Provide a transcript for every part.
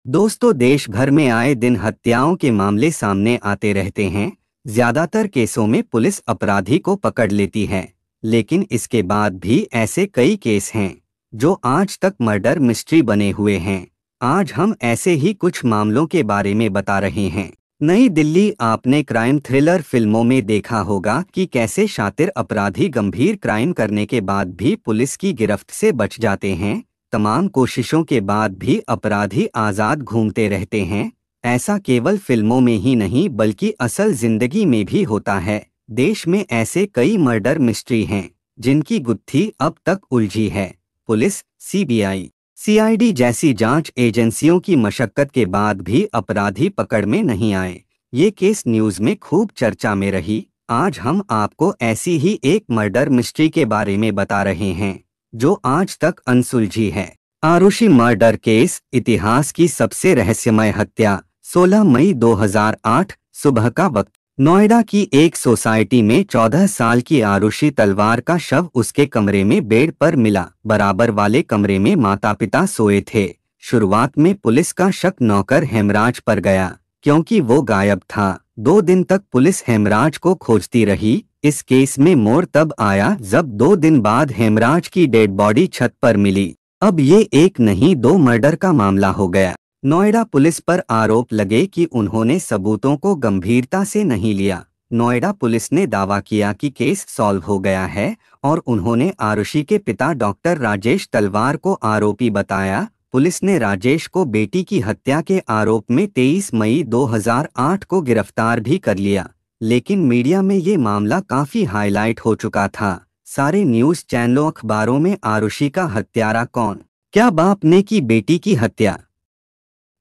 दोस्तों, देश भर में आए दिन हत्याओं के मामले सामने आते रहते हैं। ज्यादातर केसों में पुलिस अपराधी को पकड़ लेती है, लेकिन इसके बाद भी ऐसे कई केस हैं जो आज तक मर्डर मिस्ट्री बने हुए हैं। आज हम ऐसे ही कुछ मामलों के बारे में बता रहे हैं। नई दिल्ली। आपने क्राइम थ्रिलर फिल्मों में देखा होगा कि कैसे शातिर अपराधी गंभीर क्राइम करने के बाद भी पुलिस की गिरफ्त से बच जाते हैं। तमाम कोशिशों के बाद भी अपराधी आज़ाद घूमते रहते हैं। ऐसा केवल फिल्मों में ही नहीं बल्कि असल जिंदगी में भी होता है। देश में ऐसे कई मर्डर मिस्ट्री हैं जिनकी गुत्थी अब तक उलझी है। पुलिस, सीबीआई, सीआईडी जैसी जांच एजेंसियों की मशक्कत के बाद भी अपराधी पकड़ में नहीं आए। ये केस न्यूज़ में खूब चर्चा में रही। आज हम आपको ऐसी ही एक मर्डर मिस्ट्री के बारे में बता रहे हैं जो आज तक अनसुलझी है। Aarushi murder case. इतिहास की सबसे रहस्यमय हत्या। 16 मई 2008 सुबह का वक्त। नोएडा की एक सोसाइटी में 14 साल की आरुषि तलवार का शव उसके कमरे में बेड पर मिला। बराबर वाले कमरे में माता पिता सोए थे। शुरुआत में पुलिस का शक नौकर हेमराज पर गया क्योंकि वो गायब था। 2 दिन तक पुलिस हेमराज को खोजती रही। इस केस में मोड़ तब आया जब 2 दिन बाद हेमराज की डेड बॉडी छत पर मिली। अब ये एक नहीं 2 मर्डर का मामला हो गया। नोएडा पुलिस पर आरोप लगे कि उन्होंने सबूतों को गंभीरता से नहीं लिया। नोएडा पुलिस ने दावा किया कि केस सॉल्व हो गया है और उन्होंने आरुषि के पिता डॉक्टर राजेश तलवार को आरोपी बताया। पुलिस ने राजेश को बेटी की हत्या के आरोप में 23 मई 2008 को गिरफ्तार भी कर लिया, लेकिन मीडिया में ये मामला काफी हाईलाइट हो चुका था। सारे न्यूज चैनलों, अखबारों में आरुषि का हत्यारा कौन, क्या बाप ने की बेटी की हत्या,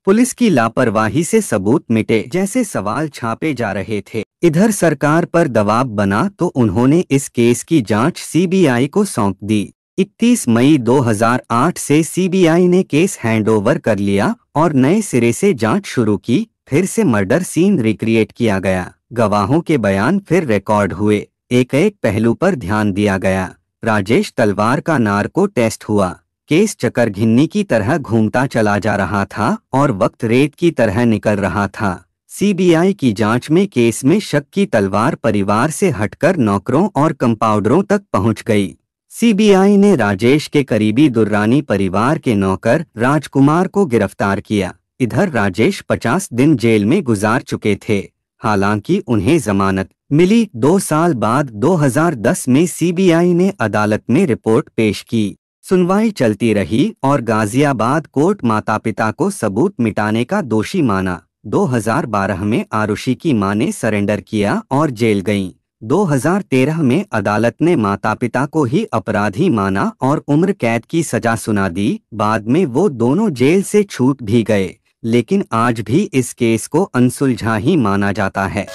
पुलिस की लापरवाही से सबूत मिटे जैसे सवाल छापे जा रहे थे। इधर सरकार पर दबाव बना तो उन्होंने इस केस की जांच सीबीआई को सौंप दी। 31 मई 2008 से सीबीआई ने केस हैंडओवर कर लिया और नए सिरे से जांच शुरू की। फिर से मर्डर सीन रिक्रिएट किया गया। गवाहों के बयान फिर रिकॉर्ड हुए। एक एक पहलू पर ध्यान दिया गया। राजेश तलवार का नार्को टेस्ट हुआ। केस चकरघिन्नी की तरह घूमता चला जा रहा था और वक्त रेत की तरह निकल रहा था। सीबीआई की जांच में केस में शक की तलवार परिवार से हटकर नौकरों और कंपाउंडरों तक पहुंच गई। सीबीआई ने राजेश के करीबी दुर्रानी परिवार के नौकर राजकुमार को गिरफ्तार किया। इधर राजेश 50 दिन जेल में गुजार चुके थे। हालांकि उन्हें जमानत मिली। 2 साल बाद 2010 में सीबीआई ने अदालत में रिपोर्ट पेश की। सुनवाई चलती रही और गाजियाबाद कोर्ट माता पिता को सबूत मिटाने का दोषी माना। 2012 में आरुषि की मां ने सरेंडर किया और जेल गईं। 2013 में अदालत ने माता पिता को ही अपराधी माना और उम्र कैद की सजा सुना दी। बाद में वो दोनों जेल से छूट भी गए, लेकिन आज भी इस केस को अनसुलझा ही माना जाता है।